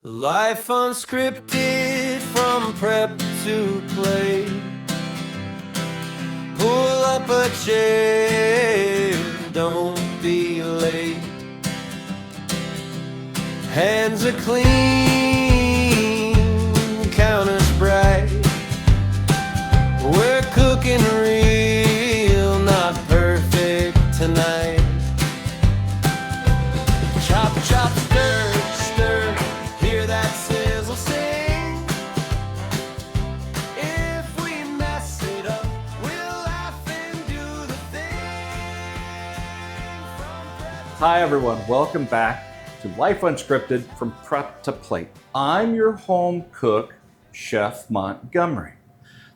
Life unscripted from prep to play. Pull up a chair, don't be late. Hands are clean, counters bright. We're cooking real, not perfect tonight. Chop, chop, stir, stir. Hear that sizzle sing. If we mess it up, we'll laugh and do the thing. Hi everyone, welcome back to Life Unscripted from Prep to Plate. I'm your home cook, Chef Montgomery.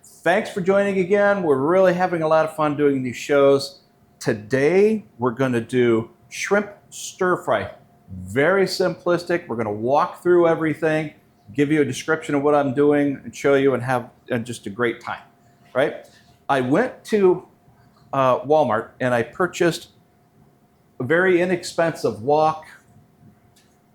Thanks for joining again. We're really having a lot of fun doing these shows. Today we're going to do shrimp stir fry. Very simplistic. We're going to walk through everything, give you a description of what I'm doing, and show you and have just a great time, right? I went to Walmart and I purchased a very inexpensive wok.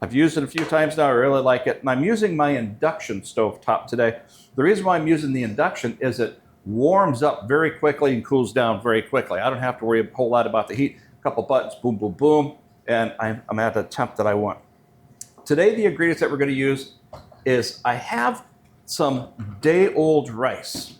I've used it a few times now. I really like it. And I'm using my induction stovetop today. The reason why I'm using the induction is it warms up very quickly and cools down very quickly. I don't have to worry a whole lot about the heat. A couple buttons, boom, boom, boom. And I'm at the temp that I want. Today, the ingredients that we're going to use is I have some day-old rice.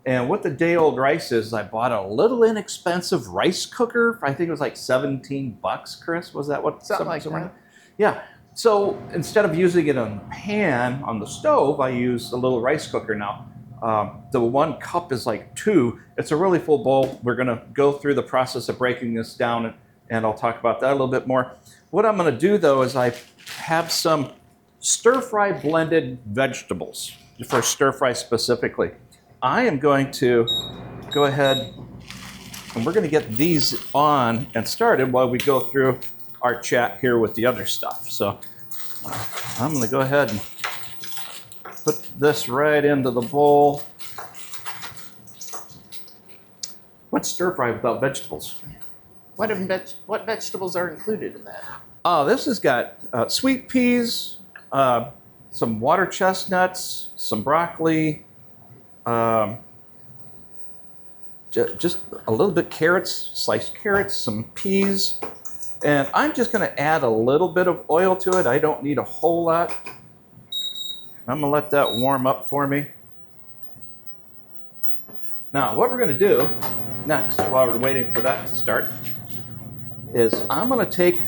And what the day-old rice is, I bought a little inexpensive rice cooker. I think it was like 17 bucks, Chris. Was that what? Something like that. Yeah. So instead of using it on the pan on the stove, I use a little rice cooker now. The 1 cup is like 2. It's a really full bowl. We're going to go through the process of breaking this down and I'll talk about that a little bit more. What I'm going to do though is I have some stir-fry blended vegetables for stir-fry specifically. I am going to go ahead and we're going to get these on and started while we go through our chat here with the other stuff. So I'm going to go ahead and put this right into the bowl. What's stir-fry without vegetables? What vegetables are included in that? This has got sweet peas, some water chestnuts, some broccoli, just a little bit carrots, sliced carrots, some peas, and I'm just going to add a little bit of oil to it. I don't need a whole lot. I'm going to let that warm up for me. Now, what we're going to do next, while we're waiting for that to start, is I'm going to take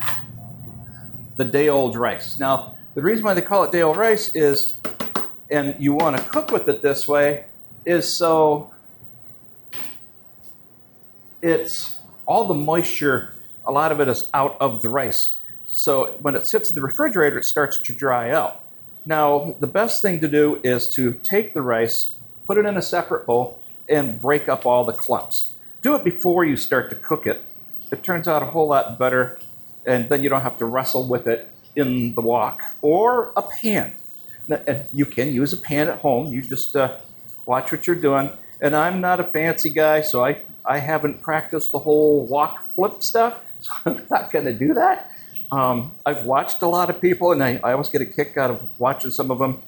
the day-old rice. Now, the reason why they call it day-old rice is, and you want to cook with it this way, is so it's all the moisture, a lot of it is out of the rice. So when it sits in the refrigerator, it starts to dry out. Now, the best thing to do is to take the rice, put it in a separate bowl, and break up all the clumps. Do it before you start to cook it. It turns out a whole lot better, and then you don't have to wrestle with it in the wok or a pan. And you can use a pan at home. You just watch what you're doing. And I'm not a fancy guy, so I haven't practiced the whole wok flip stuff, so I'm not going to do that. I've watched a lot of people, and I always get a kick out of watching some of them.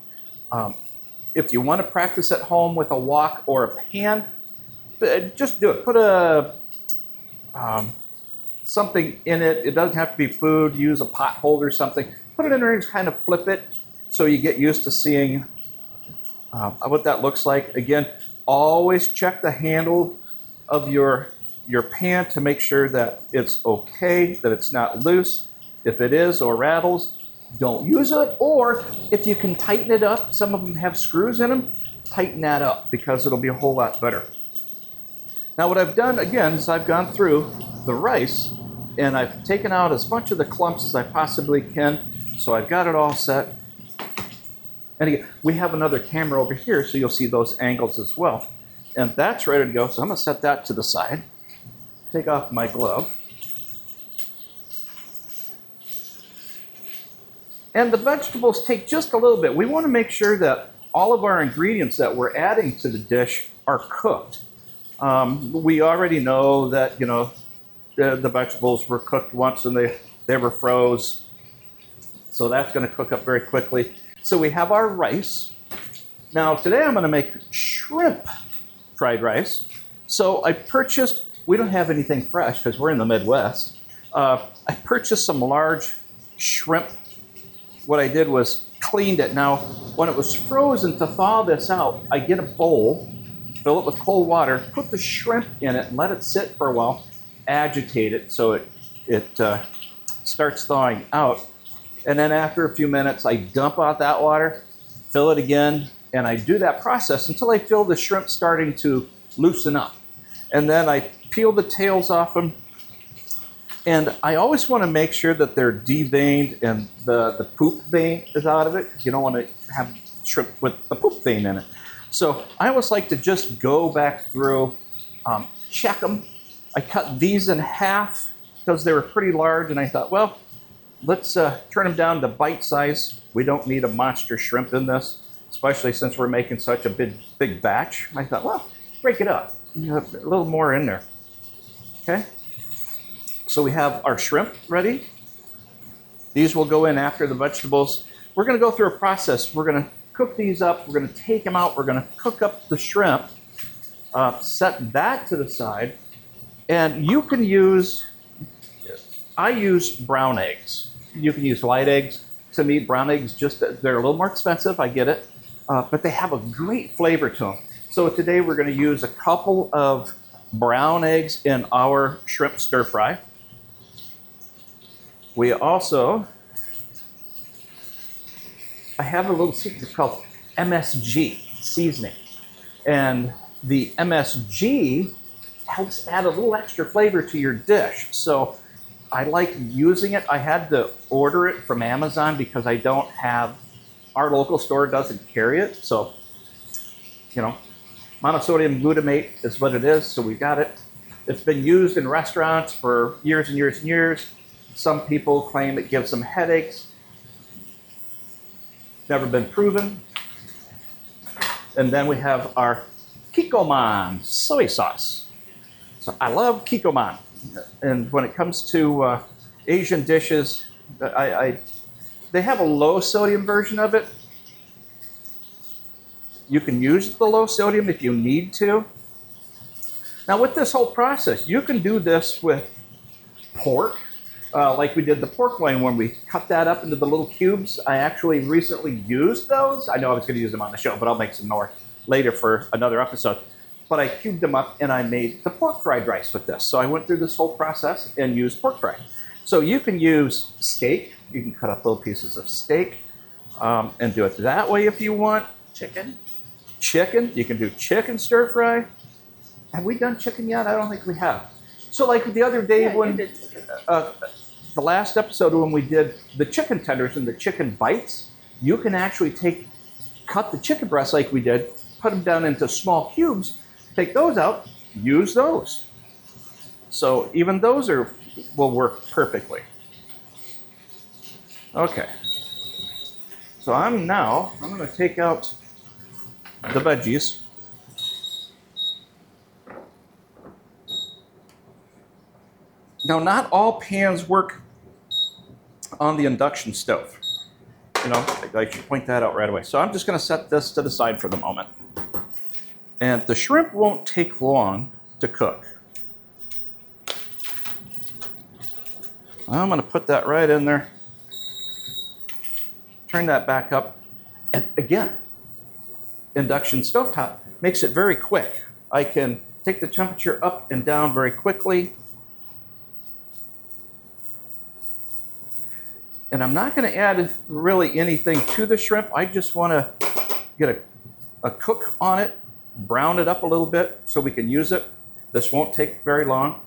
If you want to practice at home with a wok or a pan, just do it. Put something in it. It doesn't have to be food. Use a pot holder or something. Put it in there and just kind of flip it so you get used to seeing what that looks like. Again, always check the handle of your pan to make sure that it's okay, that it's not loose. If it is or rattles, don't use it. Or if you can tighten it up, some of them have screws in them, tighten that up because it'll be a whole lot better. Now what I've done again is I've gone through the rice and I've taken out as much of the clumps as I possibly can. So I've got it all set. And again, we have another camera over here, so you'll see those angles as well. And that's ready to go. So I'm going to set that to the side. Take off my glove. And the vegetables take just a little bit. We want to make sure that all of our ingredients that we're adding to the dish are cooked. We already know that, the vegetables were cooked once and they were froze. So that's going to cook up very quickly. So we have our rice. Now today I'm going to make shrimp fried rice. So I purchased, we don't have anything fresh because we're in the Midwest. I purchased some large shrimp. What I did was cleaned it. Now, when it was frozen, to thaw this out, I get a bowl, fill it with cold water, put the shrimp in it, and let it sit for a while, agitate it so it starts thawing out. And then after a few minutes, I dump out that water, fill it again, and I do that process until I feel the shrimp starting to loosen up. And then I peel the tails off them. And I always want to make sure that they're deveined and the poop vein is out of it, because you don't want to have shrimp with the poop vein in it. So I always like to just go back through, check them. I cut these in half because they were pretty large, and I thought, well, let's turn them down to bite size. We don't need a monster shrimp in this, especially since we're making such a big batch. I thought, well, break it up. You have a little more in there. Okay. So we have our shrimp ready. These will go in after the vegetables. We're going to go through a process. We're going to cook these up. We're going to take them out. We're going to cook up the shrimp. Set that to the side. And you can use, I use brown eggs. You can use light eggs. To me, brown eggs, they're a little more expensive. I get it. But they have a great flavor to them. So today we're going to use a couple of brown eggs in our shrimp stir fry. We also, I have a little secret called MSG seasoning. And the MSG helps add a little extra flavor to your dish. So I like using it. I had to order it from Amazon because I don't have, our local store doesn't carry it. So, you know, monosodium glutamate is what it is, so we got it. It's been used in restaurants for years and years and years. Some people claim it gives them headaches. Never been proven. And then we have our Kikkoman soy sauce. So I love Kikkoman. And when it comes to Asian dishes, they have a low sodium version of it. You can use the low sodium if you need to. Now with this whole process, you can do this with pork, like we did the pork loin when we cut that up into the little cubes. I actually recently used those. I know I was going to use them on the show, but I'll make some more later for another episode. But I cubed them up and I made the pork fried rice with this. So I went through this whole process and used pork fry. So you can use steak. You can cut up little pieces of steak and do it that way if you want. Chicken, you can do chicken stir fry. Have we done chicken yet? I don't think we have. So like the other day when, the last episode when we did the chicken tenders and the chicken bites, you can actually cut the chicken breasts like we did, put them down into small cubes, take those out, use those. So even those will work perfectly. Okay. So I'm going to take out the veggies. Now, not all pans work on the induction stove. You know, I should point that out right away. So I'm just going to set this to the side for the moment. And the shrimp won't take long to cook. I'm going to put that right in there. Turn that back up. And again, induction stovetop makes it very quick. I can take the temperature up and down very quickly. And I'm not going to add really anything to the shrimp. I just want to get a cook on it, brown it up a little bit so we can use it. This won't take very long.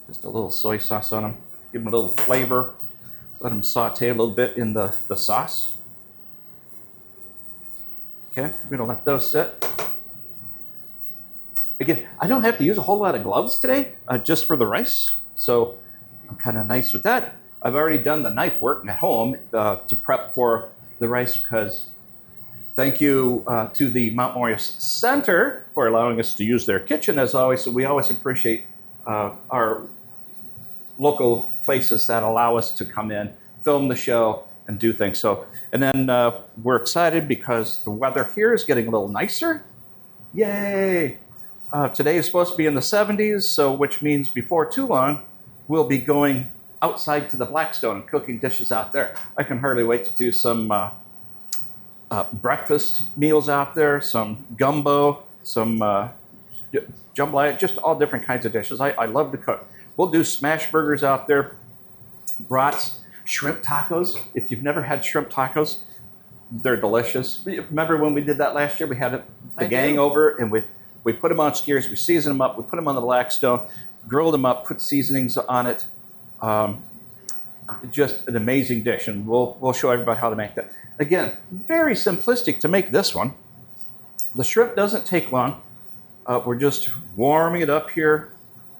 Just a little soy sauce on them. Give them a little flavor. Let them saute a little bit in the sauce. Okay, I'm going to let those sit. Again, I don't have to use a whole lot of gloves today, just for the rice. So I'm kind of nice with that. I've already done the knife work at home to prep for the rice because thank you to the Mount Morias Center for allowing us to use their kitchen as always. So we always appreciate our local places that allow us to come in, film the show, and do things. So, and then we're excited because the weather here is getting a little nicer. Yay! Today is supposed to be in the 70s, so which means before too long, we'll be going outside to the Blackstone and cooking dishes out there. I can hardly wait to do some breakfast meals out there, some gumbo, some jambalaya, just all different kinds of dishes. I love to cook. We'll do smash burgers out there, brats, shrimp tacos. If you've never had shrimp tacos, they're delicious. Remember when we did that last year? We had the gang over, and we put them on skewers, we seasoned them up, we put them on the Blackstone, grilled them up, put seasonings on it. Just an amazing dish, and we'll show everybody how to make that. Again, very simplistic to make this one. The shrimp doesn't take long. We're just warming it up here.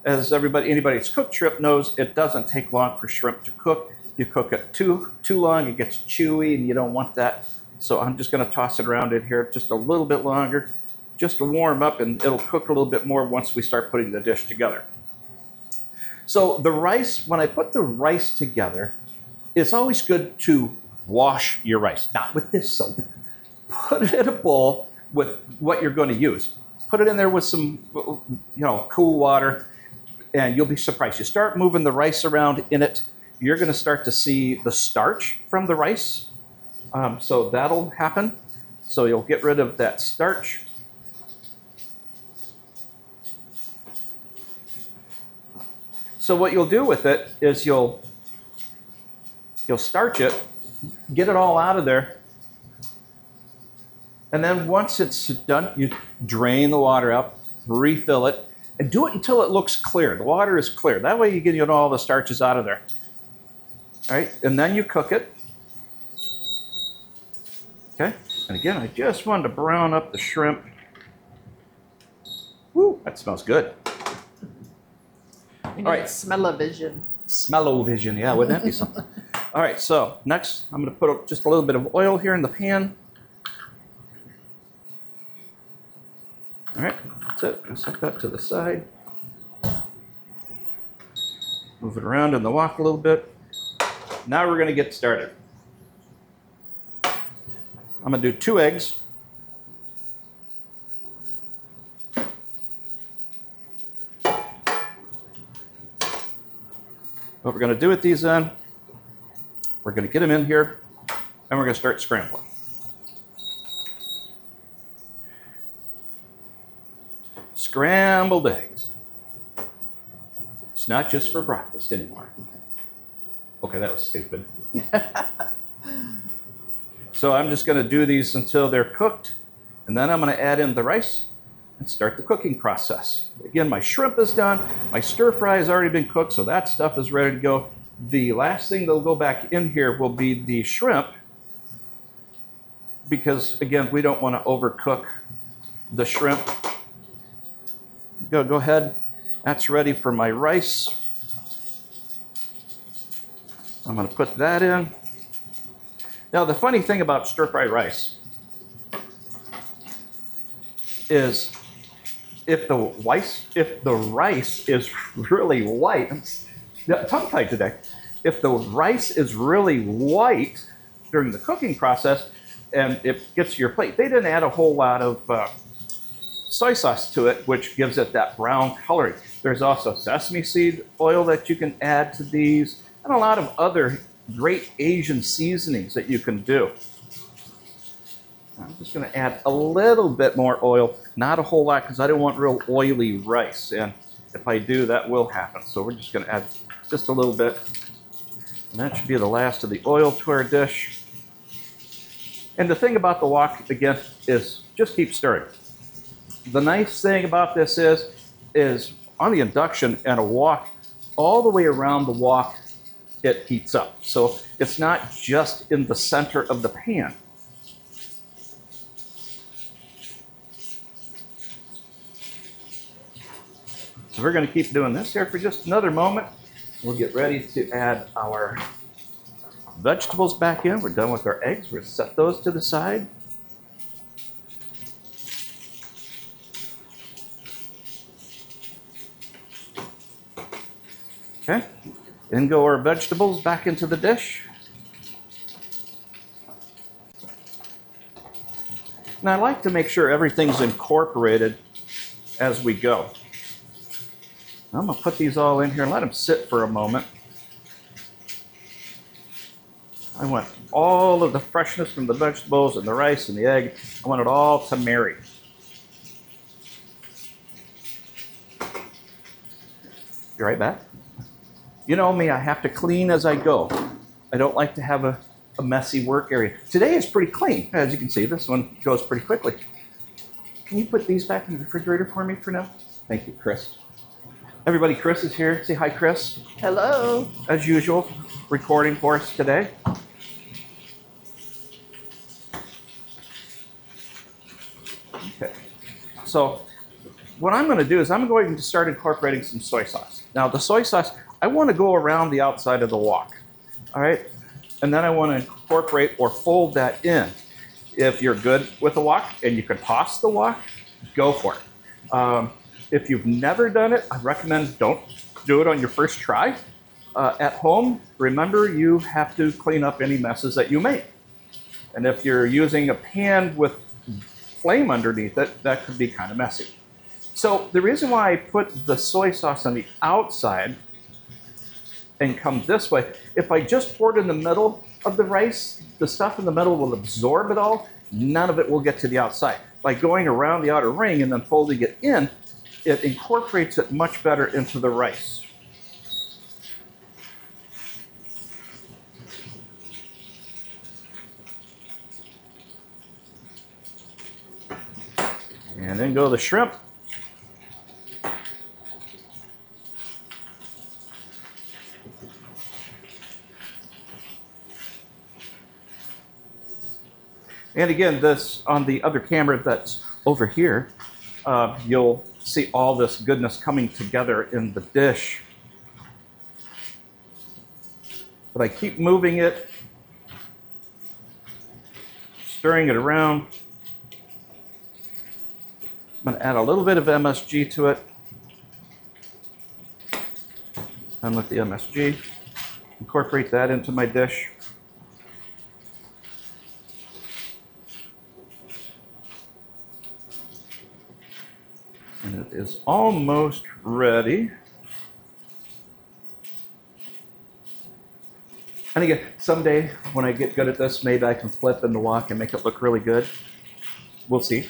As anybody that's cooked shrimp knows, it doesn't take long for shrimp to cook. If you cook it too long, it gets chewy, and you don't want that. So I'm just going to toss it around in here just a little bit longer, just to warm up, and it'll cook a little bit more once we start putting the dish together. So the rice, when I put the rice together, it's always good to wash your rice, not with this soap. Put it in a bowl with what you're going to use. Put it in there with some, cool water, and you'll be surprised. You start moving the rice around in it, you're going to start to see the starch from the rice. So that'll happen. So you'll get rid of that starch. So what you'll do with it is you'll starch it, get it all out of there, and then once it's done, you drain the water out, refill it, and do it until it looks clear. The water is clear. That way you get all the starches out of there. All right, and then you cook it. Okay, and again, I just wanted to brown up the shrimp. Woo, that smells good. You need All right. smell-o-vision. Smell-o-vision, yeah, wouldn't that be something? All right, so next I'm going to put just a little bit of oil here in the pan. All right, that's it. I'll set that to the side. Move it around in the wok a little bit. Now we're going to get started. I'm going to do 2 eggs. What we're going to do with these then, we're going to get them in here, and we're going to start scrambling. Scrambled eggs. It's not just for breakfast anymore. Okay, that was stupid. So I'm just going to do these until they're cooked, and then I'm going to add in the rice and start the cooking process. Again, my shrimp is done. My stir fry has already been cooked, so that stuff is ready to go. The last thing that'll go back in here will be the shrimp, because again, we don't want to overcook the shrimp. Go ahead. That's ready for my rice. I'm going to put that in. Now, the funny thing about stir fry rice is if the rice is really white, tongue tied today. If the rice is really white during the cooking process and it gets to your plate, they didn't add a whole lot of soy sauce to it, which gives it that brown coloring. There's also sesame seed oil that you can add to these, and a lot of other great Asian seasonings that you can do. I'm just going to add a little bit more oil, not a whole lot, because I don't want real oily rice, and if I do, that will happen. So we're just going to add just a little bit, and that should be the last of the oil to our dish. And the thing about the wok, again, is just keep stirring. The nice thing about this is on the induction and a wok, all the way around the wok, it heats up. So it's not just in the center of the pan. So we're going to keep doing this here for just another moment. We'll get ready to add our vegetables back in. We're done with our eggs. We're going to set those to the side. Okay, in go our vegetables back into the dish. And I like to make sure everything's incorporated as we go. I'm gonna put these all in here and let them sit for a moment. I want all of the freshness from the vegetables and the rice and the egg. I want it all to marry. Be right back. You know me, I have to clean as I go. I don't like to have a messy work area. Today is pretty clean. As you can see, this one goes pretty quickly. Can you put these back in the refrigerator for me for now? Thank you, Chris. Everybody, Chris is here. Say hi, Chris. Hello. As usual, recording for us today. Okay. So what I'm going to do is I'm going to start incorporating some soy sauce. Now, the soy sauce, I want to go around the outside of the wok. All right? And then I want to incorporate or fold that in. If you're good with the wok and you can toss the wok, go for it. If you've never done it, I recommend don't do it on your first try. At home, remember you have to clean up any messes that you make. And if you're using a pan with flame underneath it, that could be kind of messy. So the reason why I put the soy sauce on the outside and come this way, if I just pour it in the middle of the rice, the stuff in the middle will absorb it all. None of it will get to the outside. By going around the outer ring and then folding it in, it incorporates it much better into the rice. And then go the shrimp. And again, this on the other camera that's over here, you'll see all this goodness coming together in the dish. But I keep moving it, stirring it around. I'm going to add a little bit of MSG to it. And with the MSG, incorporate that into my dish. And it is almost ready. And again, someday when I get good at this, maybe I can flip in the wok and make it look really good. We'll see.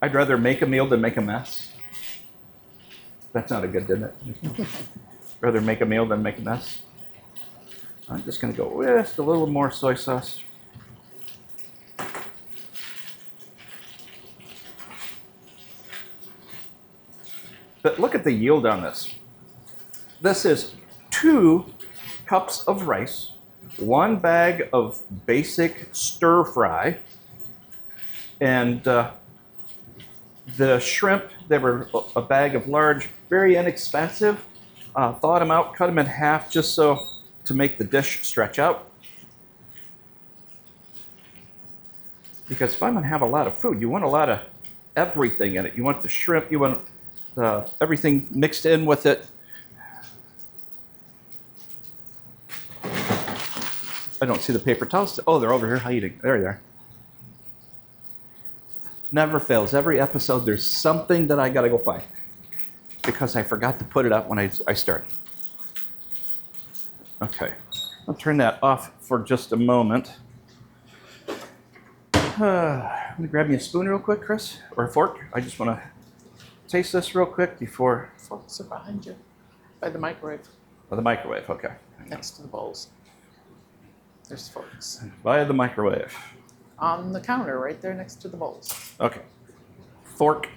I'd rather make a meal than make a mess. That sounded good, didn't it? Rather make a meal than make a mess. I'm just going to go with a little more soy sauce. But look at the yield on this. This is 2 cups of rice, 1 bag of basic stir fry, and the shrimp, they were a bag of large, very inexpensive. Thawed them out, cut them in half just so to make the dish stretch out. Because if I'm going to have a lot of food, you want a lot of everything in it. You want the shrimp, you want everything mixed in with it. I don't see the paper towels. Oh, they're over here hiding. There they are. Never fails. Every episode, there's something that I got to go find because I forgot to put it up when I started. Okay, I'll turn that off for just a moment. Let me grab me a spoon real quick, Chris, or a fork. I just want to taste this real quick before. Forks are behind you by the microwave, Oh, the microwave, okay. next to the bowls. There's forks. By the microwave. On the counter right there next to the bowls. Okay. Fork.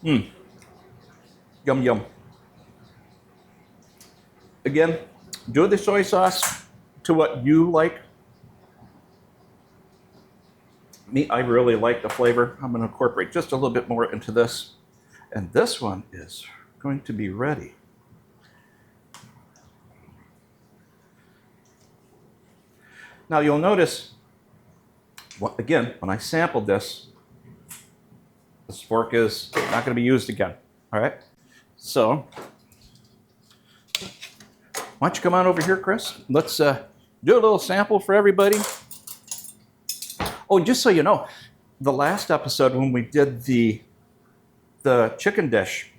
Yum, yum. Again, do the soy sauce to what you like. Me, I really like the flavor. I'm going to incorporate just a little bit more into this. And this one is going to be ready. Now you'll notice, again, when I sampled this fork is not going to be used again. All right? So Why don't you come on over here, Chris? Let's do a little sample for everybody. Oh, and just so you know, the last episode when we did the chicken dish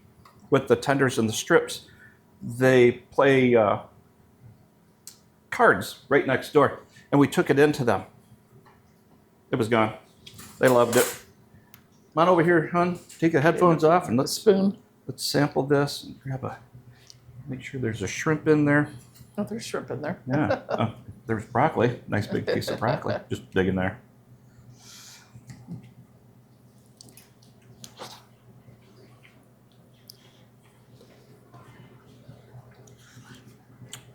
with the tenders and the strips, they play cards right next door, and we took it into them. It was gone. They loved it. Come on over here, hon. Take the headphones off and let's sample this and make sure there's a shrimp in there. Oh, there's shrimp in there. Yeah. There's broccoli. Nice big piece of broccoli. Just dig in there.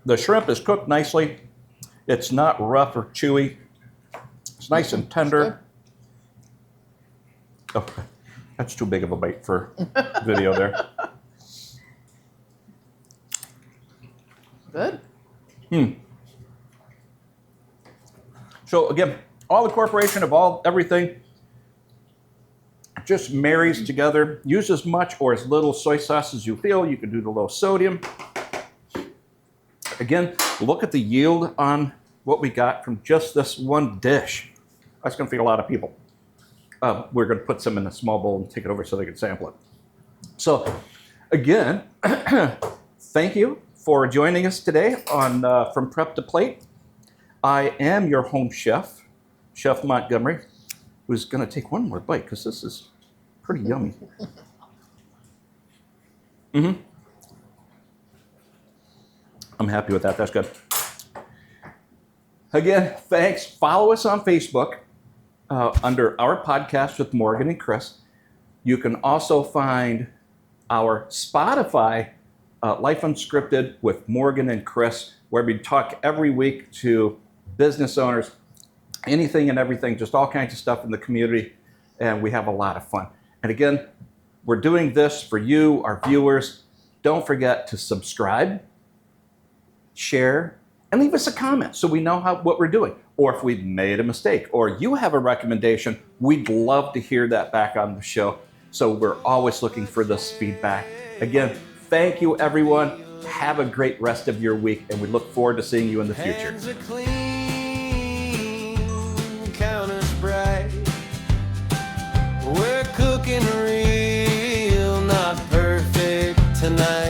The shrimp is cooked nicely. It's not rough or chewy. It's nice and tender. Oh, that's too big of a bite for video there. Good. So again, all the incorporation of everything just marries together. Use as much or as little soy sauce as you feel. You can do the low sodium. Again, look at the yield on what we got from just this one dish. That's going to feed a lot of people. We're going to put some in a small bowl and take it over so they can sample it. So again, thank you for joining us today on From Prep to Plate. I am your home chef, Chef Montgomery, who's going to take one more bite because this is pretty yummy. I'm happy with that. That's good. Again, thanks. Follow us on Facebook under our podcast with Morgan and Chris. You can also find our Spotify Life Unscripted with Morgan and Chris, where we talk every week to business owners, anything and everything, just all kinds of stuff in the community, and we have a lot of fun. And again, we're doing this for you, our viewers. Don't forget to subscribe, share, and leave us a comment so we know what we're doing, or if we've made a mistake, or you have a recommendation. We'd love to hear that back on the show. So we're always looking for this feedback. Again, thank you, everyone. Have a great rest of your week, and we look forward to seeing you in the future. Hands are clean, counters bright. We're cooking real, not perfect tonight.